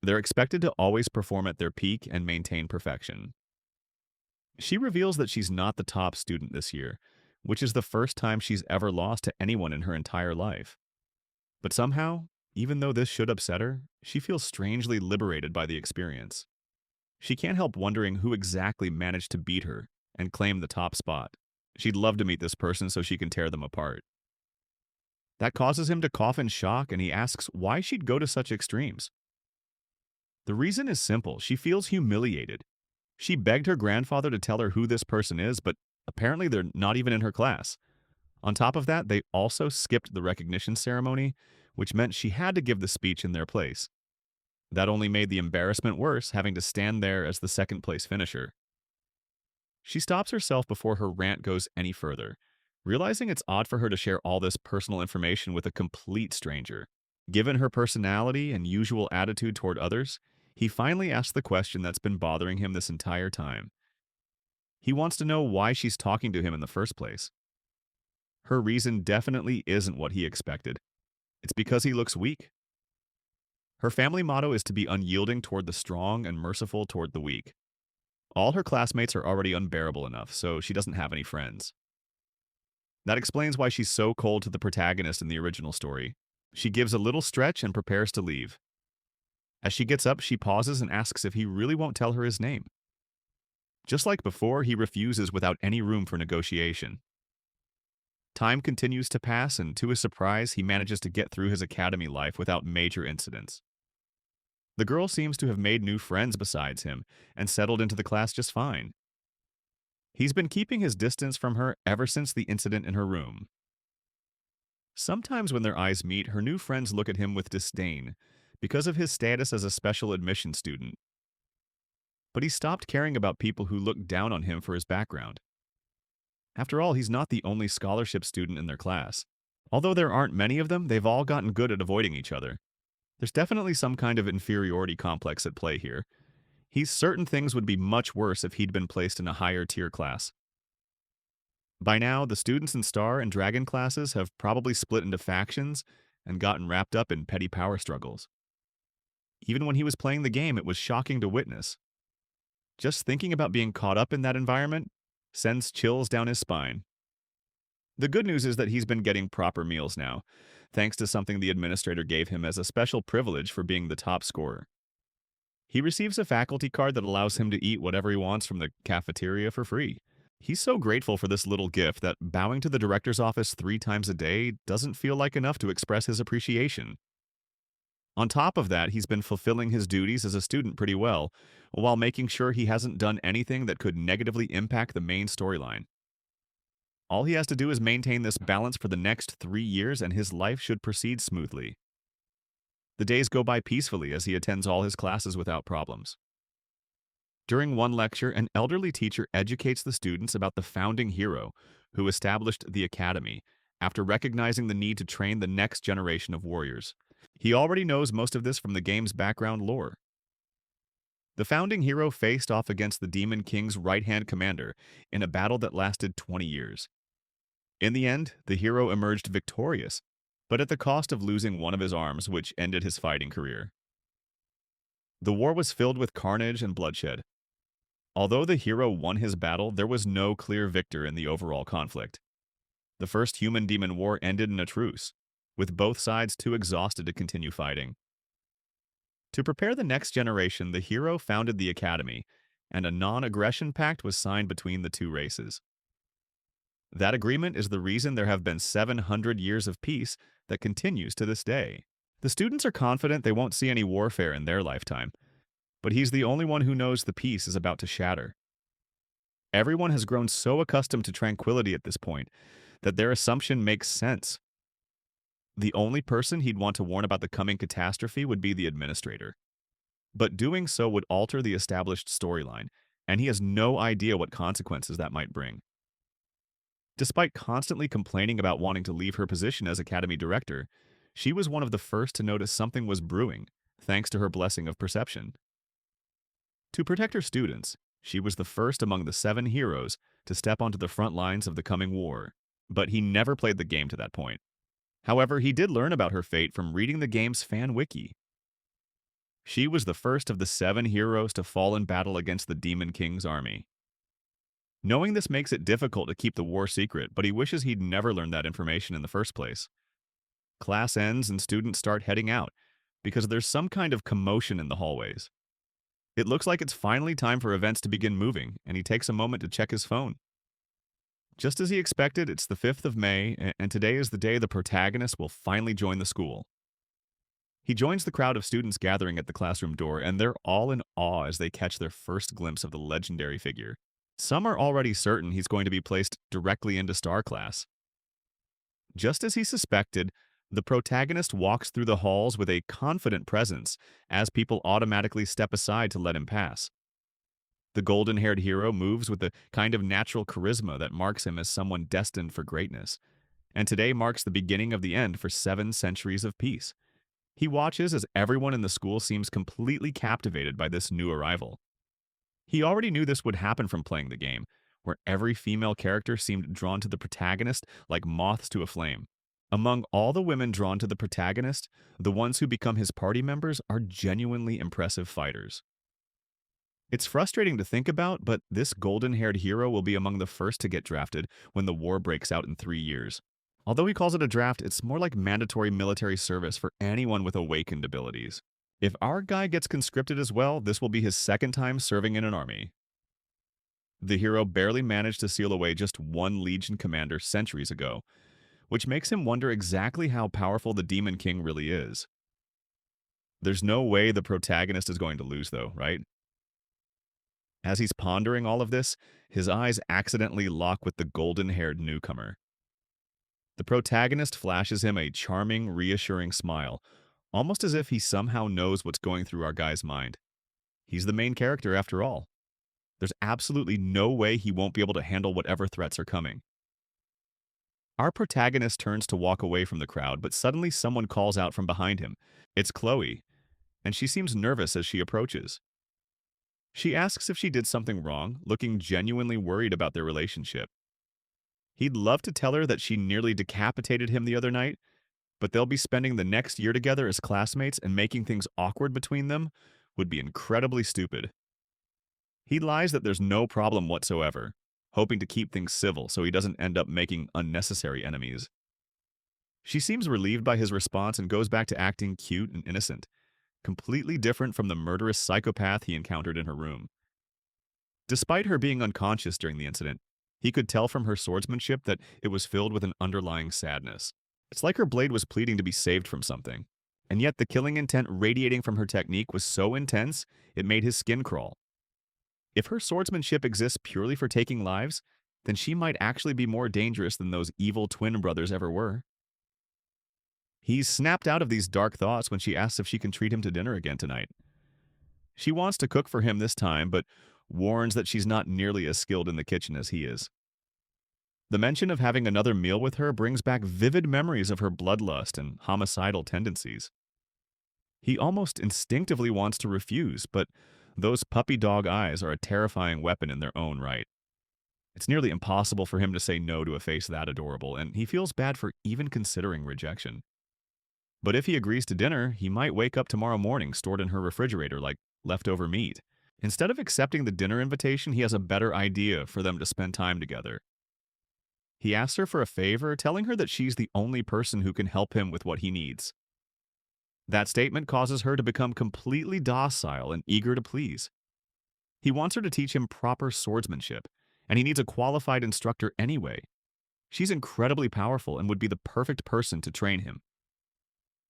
They're expected to always perform at their peak and maintain perfection. She reveals that she's not the top student this year, which is the first time she's ever lost to anyone in her entire life. But somehow, even though this should upset her, she feels strangely liberated by the experience. She can't help wondering who exactly managed to beat her and claim the top spot. She'd love to meet this person so she can tear them apart. That causes him to cough in shock, and he asks why she'd go to such extremes. The reason is simple. She feels humiliated. She begged her grandfather to tell her who this person is, but apparently they're not even in her class. On top of that, they also skipped the recognition ceremony, which meant she had to give the speech in their place. That only made the embarrassment worse, having to stand there as the second place finisher. She stops herself before her rant goes any further, realizing it's odd for her to share all this personal information with a complete stranger. Given her personality and usual attitude toward others, he finally asks the question that's been bothering him this entire time. He wants to know why she's talking to him in the first place. Her reason definitely isn't what he expected. It's because he looks weak. Her family motto is to be unyielding toward the strong and merciful toward the weak. All her classmates are already unbearable enough, so she doesn't have any friends. That explains why she's so cold to the protagonist in the original story. She gives a little stretch and prepares to leave. As she gets up, she pauses and asks if he really won't tell her his name. Just like before, he refuses without any room for negotiation. Time continues to pass, and to his surprise, he manages to get through his academy life without major incidents. The girl seems to have made new friends besides him and settled into the class just fine. He's been keeping his distance from her ever since the incident in her room. Sometimes when their eyes meet, her new friends look at him with disdain because of his status as a special admission student. But he stopped caring about people who looked down on him for his background. After all, he's not the only scholarship student in their class. Although there aren't many of them, they've all gotten good at avoiding each other. There's definitely some kind of inferiority complex at play here. He's certain things would be much worse if he'd been placed in a higher tier class. By now, the students in Star and Dragon classes have probably split into factions and gotten wrapped up in petty power struggles. Even when he was playing the game, it was shocking to witness. Just thinking about being caught up in that environment sends chills down his spine. The good news is that he's been getting proper meals now, thanks to something the administrator gave him as a special privilege for being the top scorer. He receives a faculty card that allows him to eat whatever he wants from the cafeteria for free. He's so grateful for this little gift that bowing to the director's office 3 times a day doesn't feel like enough to express his appreciation. On top of that, he's been fulfilling his duties as a student pretty well, while making sure he hasn't done anything that could negatively impact the main storyline. All he has to do is maintain this balance for the next 3 years, and his life should proceed smoothly. The days go by peacefully as he attends all his classes without problems. During one lecture, an elderly teacher educates the students about the founding hero who established the academy after recognizing the need to train the next generation of warriors. He already knows most of this from the game's background lore. The founding hero faced off against the Demon King's right-hand commander in a battle that lasted 20 years. In the end, the hero emerged victorious, but at the cost of losing one of his arms, which ended his fighting career. The war was filled with carnage and bloodshed. Although the hero won his battle, there was no clear victor in the overall conflict. The first human-demon war ended in a truce, with both sides too exhausted to continue fighting. To prepare the next generation, the hero founded the academy, and a non-aggression pact was signed between the two races. That agreement is the reason there have been 700 years of peace that continues to this day. The students are confident they won't see any warfare in their lifetime, but he's the only one who knows the peace is about to shatter. Everyone has grown so accustomed to tranquility at this point that their assumption makes sense. The only person he'd want to warn about the coming catastrophe would be the administrator. but doing so would alter the established storyline, and he has no idea what consequences that might bring. Despite constantly complaining about wanting to leave her position as academy director, she was one of the first to notice something was brewing, thanks to her blessing of perception. To protect her students, she was the first among the 7 heroes to step onto the front lines of the coming war, but he never played the game to that point. However, he did learn about her fate from reading the game's fan wiki. She was the first of the 7 heroes to fall in battle against the Demon King's army. Knowing this makes it difficult to keep the war secret, but he wishes he'd never learned that information in the first place. Class ends and students start heading out, because there's some kind of commotion in the hallways. It looks like it's finally time for events to begin moving, and he takes a moment to check his phone. Just as he expected, it's the 5th of May, and today is the day the protagonist will finally join the school. He joins the crowd of students gathering at the classroom door, and they're all in awe as they catch their first glimpse of the legendary figure. Some are already certain he's going to be placed directly into Star Class. Just as he suspected, the protagonist walks through the halls with a confident presence as people automatically step aside to let him pass. The golden-haired hero moves with the kind of natural charisma that marks him as someone destined for greatness, and today marks the beginning of the end for 7 centuries of peace. He watches as everyone in the school seems completely captivated by this new arrival. He already knew this would happen from playing the game, where every female character seemed drawn to the protagonist like moths to a flame. Among all the women drawn to the protagonist, the ones who become his party members are genuinely impressive fighters. It's frustrating to think about, but this golden-haired hero will be among the first to get drafted when the war breaks out in 3 years. Although he calls it a draft, it's more like mandatory military service for anyone with awakened abilities. If our guy gets conscripted as well, this will be his 2nd time serving in an army. The hero barely managed to seal away just 1 Legion commander centuries ago, which makes him wonder exactly how powerful the Demon King really is. There's no way the protagonist is going to lose, though, right? As he's pondering all of this, his eyes accidentally lock with the golden-haired newcomer. The protagonist flashes him a charming, reassuring smile, almost as if he somehow knows what's going through our guy's mind. He's the main character after all. There's absolutely no way he won't be able to handle whatever threats are coming. Our protagonist turns to walk away from the crowd, but suddenly someone calls out from behind him. It's Chloe, and she seems nervous as she approaches. She asks if she did something wrong, looking genuinely worried about their relationship. He'd love to tell her that she nearly decapitated him the other night, but they'll be spending the next year together as classmates, and making things awkward between them would be incredibly stupid. He lies that there's no problem whatsoever, hoping to keep things civil so he doesn't end up making unnecessary enemies. She seems relieved by his response and goes back to acting cute and innocent, completely different from the murderous psychopath he encountered in her room. Despite her being unconscious during the incident, he could tell from her swordsmanship that it was filled with an underlying sadness. It's like her blade was pleading to be saved from something, and yet the killing intent radiating from her technique was so intense it made his skin crawl. If her swordsmanship exists purely for taking lives, then she might actually be more dangerous than those evil twin brothers ever were. He's snapped out of these dark thoughts when she asks if she can treat him to dinner again tonight. She wants to cook for him this time, but warns that she's not nearly as skilled in the kitchen as he is. The mention of having another meal with her brings back vivid memories of her bloodlust and homicidal tendencies. He almost instinctively wants to refuse, but those puppy dog eyes are a terrifying weapon in their own right. It's nearly impossible for him to say no to a face that adorable, and he feels bad for even considering rejection. But if he agrees to dinner, he might wake up tomorrow morning stored in her refrigerator like leftover meat. Instead of accepting the dinner invitation, he has a better idea for them to spend time together. He asks her for a favor, telling her that she's the only person who can help him with what he needs. That statement causes her to become completely docile and eager to please. He wants her to teach him proper swordsmanship, and he needs a qualified instructor anyway. She's incredibly powerful and would be the perfect person to train him.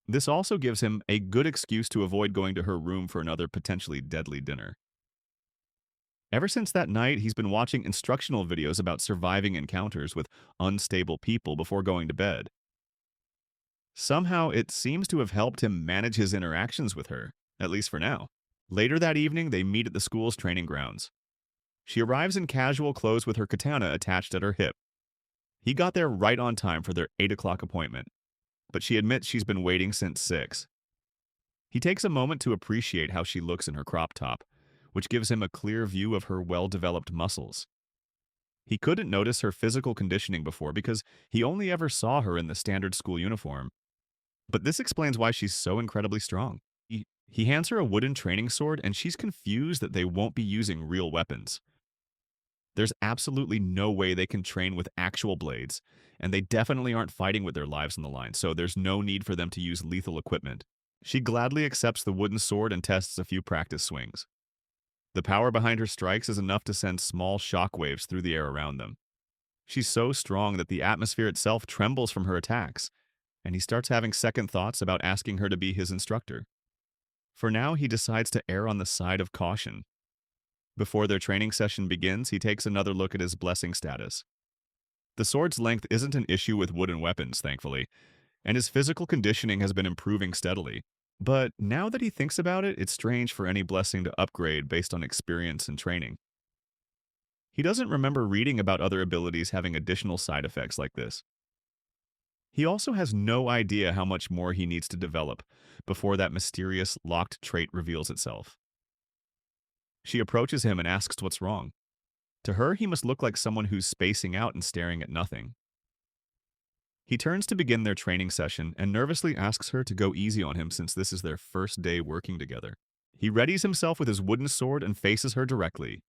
This also gives him a good excuse to avoid going to her room for another potentially deadly dinner. Ever since that night, he's been watching instructional videos about surviving encounters with unstable people before going to bed. Somehow, it seems to have helped him manage his interactions with her, at least for now. Later that evening, they meet at the school's training grounds. She arrives in casual clothes with her katana attached at her hip. He got there right on time for their 8 o'clock appointment, but she admits she's been waiting since 6. He takes a moment to appreciate how she looks in her crop top, which gives him a clear view of her well-developed muscles. He couldn't notice her physical conditioning before because he only ever saw her in the standard school uniform. But this explains why she's so incredibly strong. He hands her a wooden training sword, and she's confused that they won't be using real weapons. There's absolutely no way they can train with actual blades, and they definitely aren't fighting with their lives on the line, so there's no need for them to use lethal equipment. She gladly accepts the wooden sword and tests a few practice swings. The power behind her strikes is enough to send small shockwaves through the air around them. She's so strong that the atmosphere itself trembles from her attacks, and he starts having second thoughts about asking her to be his instructor. For now, he decides to err on the side of caution. Before their training session begins, he takes another look at his blessing status. The sword's length isn't an issue with wooden weapons, thankfully, and his physical conditioning has been improving steadily. But now that he thinks about it, it's strange for any blessing to upgrade based on experience and training. He doesn't remember reading about other abilities having additional side effects like this. He also has no idea how much more he needs to develop before that mysterious locked trait reveals itself. She approaches him and asks what's wrong. To her, he must look like someone who's spacing out and staring at nothing. He turns to begin their training session and nervously asks her to go easy on him since this is their first day working together. He readies himself with his wooden sword and faces her directly.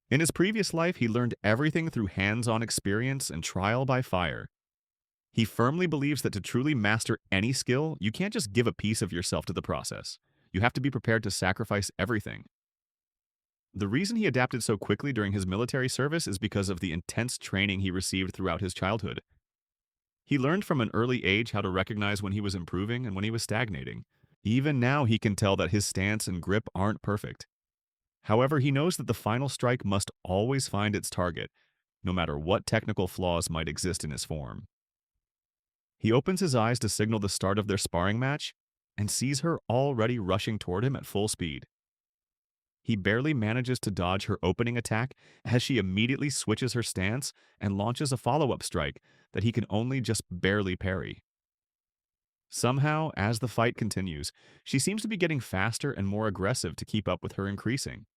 In his previous life, he learned everything through hands-on experience and trial by fire. He firmly believes that to truly master any skill, you can't just give a piece of yourself to the process. You have to be prepared to sacrifice everything. The reason he adapted so quickly during his military service is because of the intense training he received throughout his childhood. He learned from an early age how to recognize when he was improving and when he was stagnating. Even now, he can tell that his stance and grip aren't perfect. However, he knows that the final strike must always find its target, no matter what technical flaws might exist in his form. He opens his eyes to signal the start of their sparring match and sees her already rushing toward him at full speed. He barely manages to dodge her opening attack as she immediately switches her stance and launches a follow-up strike that he can only just barely parry. Somehow, as the fight continues, she seems to be getting faster and more aggressive to keep up with her increasing.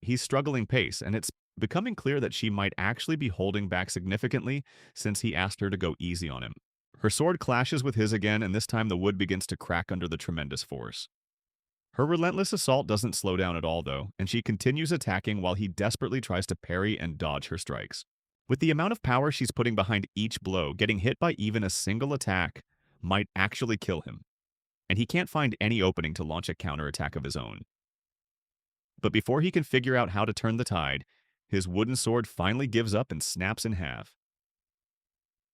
He's struggling pace, and it's becoming clear that she might actually be holding back significantly since he asked her to go easy on him. Her sword clashes with his again, and this time the wood begins to crack under the tremendous force. Her relentless assault doesn't slow down at all, though, and she continues attacking while he desperately tries to parry and dodge her strikes. With the amount of power she's putting behind each blow, getting hit by even a single attack might actually kill him, and he can't find any opening to launch a counterattack of his own. But before he can figure out how to turn the tide, his wooden sword finally gives up and snaps in half.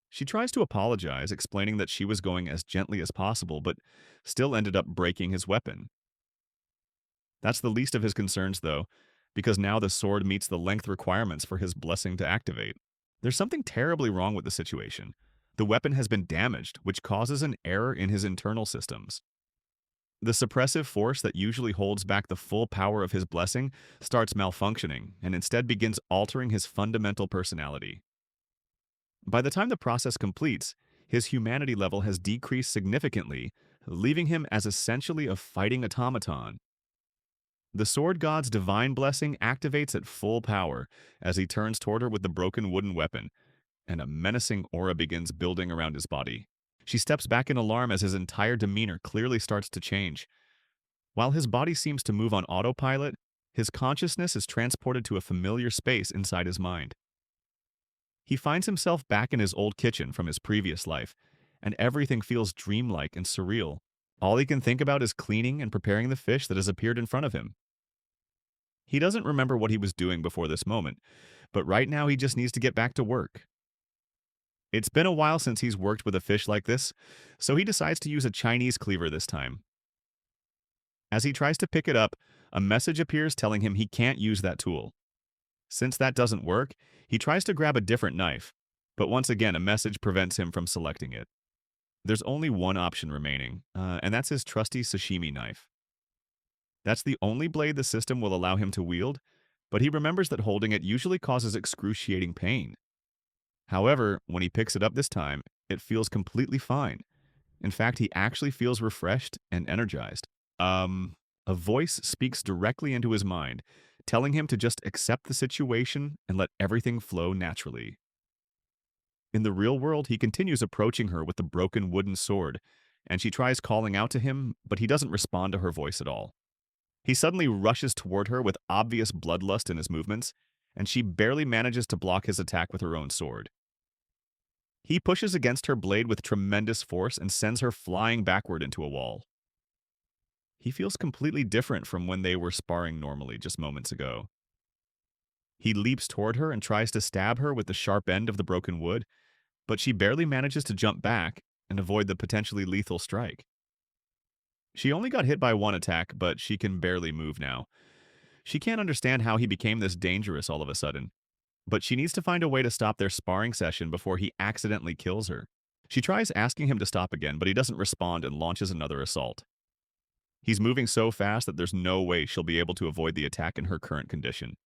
She tries to apologize, explaining that she was going as gently as possible, but still ended up breaking his weapon. That's the least of his concerns, though, because now the sword meets the length requirements for his blessing to activate. There's something terribly wrong with the situation. The weapon has been damaged, which causes an error in his internal systems. The suppressive force that usually holds back the full power of his blessing starts malfunctioning and instead begins altering his fundamental personality. By the time the process completes, his humanity level has decreased significantly, leaving him as essentially a fighting automaton. The sword god's divine blessing activates at full power as he turns toward her with the broken wooden weapon, and a menacing aura begins building around his body. She steps back in alarm as his entire demeanor clearly starts to change. While his body seems to move on autopilot, his consciousness is transported to a familiar space inside his mind. He finds himself back in his old kitchen from his previous life, and everything feels dreamlike and surreal. All he can think about is cleaning and preparing the fish that has appeared in front of him. He doesn't remember what he was doing before this moment, but right now he just needs to get back to work. It's been a while since he's worked with a fish like this, so he decides to use a Chinese cleaver this time. As he tries to pick it up, a message appears telling him he can't use that tool. Since that doesn't work, he tries to grab a different knife, but once again a message prevents him from selecting it. There's only one option remaining, and that's his trusty sashimi knife. That's the only blade the system will allow him to wield, but he remembers that holding it usually causes excruciating pain. However, when he picks it up this time, it feels completely fine. In fact, he actually feels refreshed and energized. A voice speaks directly into his mind, telling him to just accept the situation and let everything flow naturally. In the real world, he continues approaching her with the broken wooden sword, and she tries calling out to him, but he doesn't respond to her voice at all. He suddenly rushes toward her with obvious bloodlust in his movements, and she barely manages to block his attack with her own sword. He pushes against her blade with tremendous force and sends her flying backward into a wall. He feels completely different from when they were sparring normally just moments ago. He leaps toward her and tries to stab her with the sharp end of the broken wood, but she barely manages to jump back and avoid the potentially lethal strike. She only got hit by one attack, but she can barely move now. She can't understand how he became this dangerous all of a sudden, but she needs to find a way to stop their sparring session before he accidentally kills her. She tries asking him to stop again, but he doesn't respond and launches another assault. He's moving so fast that there's no way she'll be able to avoid the attack in her current condition.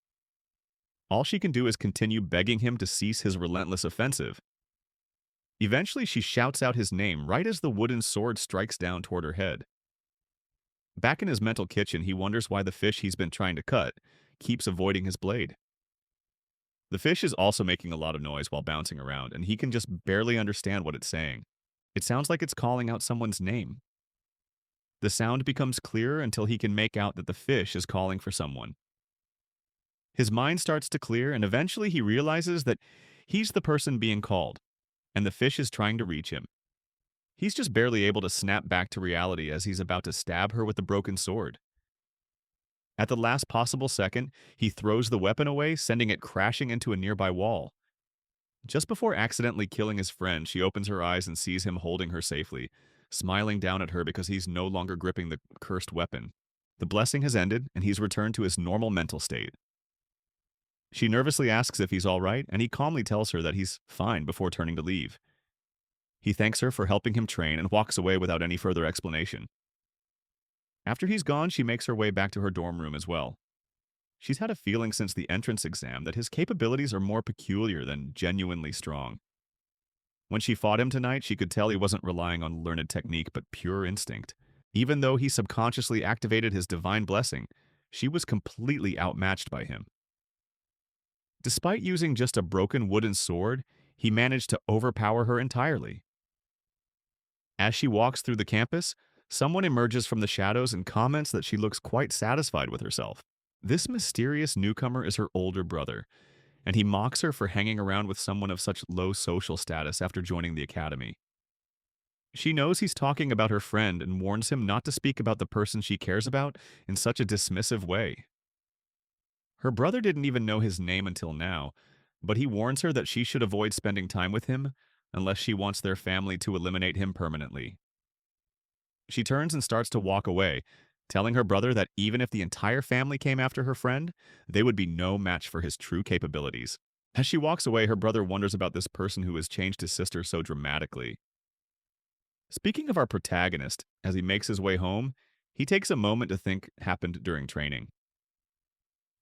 All she can do is continue begging him to cease his relentless offensive. Eventually, she shouts out his name right as the wooden sword strikes down toward her head. Back in his mental kitchen, he wonders why the fish he's been trying to cut keeps avoiding his blade. The fish is also making a lot of noise while bouncing around, and he can just barely understand what it's saying. It sounds like it's calling out someone's name. The sound becomes clearer until he can make out that the fish is calling for someone. His mind starts to clear, and eventually he realizes that he's the person being called, and the fish is trying to reach him. He's just barely able to snap back to reality as he's about to stab her with the broken sword. At the last possible second, he throws the weapon away, sending it crashing into a nearby wall. Just before accidentally killing his friend, she opens her eyes and sees him holding her safely, smiling down at her because he's no longer gripping the cursed weapon. The blessing has ended, and he's returned to his normal mental state. She nervously asks if he's all right, and he calmly tells her that he's fine before turning to leave. He thanks her for helping him train and walks away without any further explanation. After he's gone, she makes her way back to her dorm room as well. She's had a feeling since the entrance exam that his capabilities are more peculiar than genuinely strong. When she fought him tonight, she could tell he wasn't relying on learned technique but pure instinct. Even though he subconsciously activated his divine blessing, she was completely outmatched by him. Despite using just a broken wooden sword, he managed to overpower her entirely. As she walks through the campus, someone emerges from the shadows and comments that she looks quite satisfied with herself. This mysterious newcomer is her older brother, and he mocks her for hanging around with someone of such low social status after joining the academy. She knows he's talking about her friend and warns him not to speak about the person she cares about in such a dismissive way. Her brother didn't even know his name until now, but he warns her that she should avoid spending time with him unless she wants their family to eliminate him permanently. She turns and starts to walk away, telling her brother that even if the entire family came after her friend, they would be no match for his true capabilities. As she walks away, her brother wonders about this person who has changed his sister so dramatically. Speaking of our protagonist, as he makes his way home, he takes a moment to think happened during training.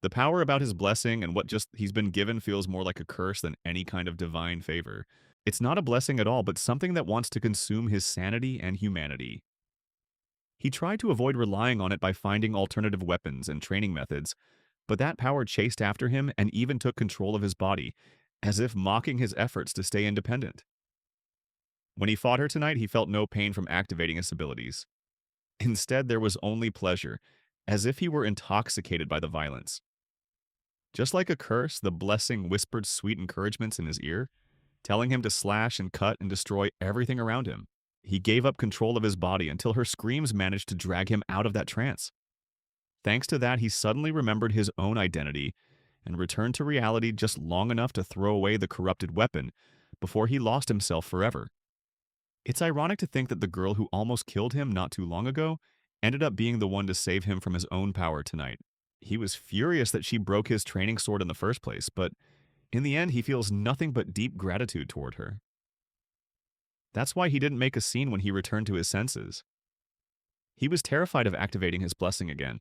The power about his blessing and what just he's been given feels more like a curse than any kind of divine favor. It's not a blessing at all, but something that wants to consume his sanity and humanity. He tried to avoid relying on it by finding alternative weapons and training methods, but that power chased after him and even took control of his body, as if mocking his efforts to stay independent. When he fought her tonight, he felt no pain from activating his abilities. Instead, there was only pleasure, as if he were intoxicated by the violence. Just like a curse, the blessing whispered sweet encouragements in his ear, telling him to slash and cut and destroy everything around him. He gave up control of his body until her screams managed to drag him out of that trance. Thanks to that, he suddenly remembered his own identity and returned to reality just long enough to throw away the corrupted weapon before he lost himself forever. It's ironic to think that the girl who almost killed him not too long ago ended up being the one to save him from his own power tonight. He was furious that she broke his training sword in the first place, but in the end, he feels nothing but deep gratitude toward her. That's why he didn't make a scene when he returned to his senses. He was terrified of activating his blessing again,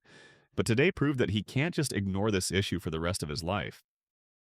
but today proved that he can't just ignore this issue for the rest of his life.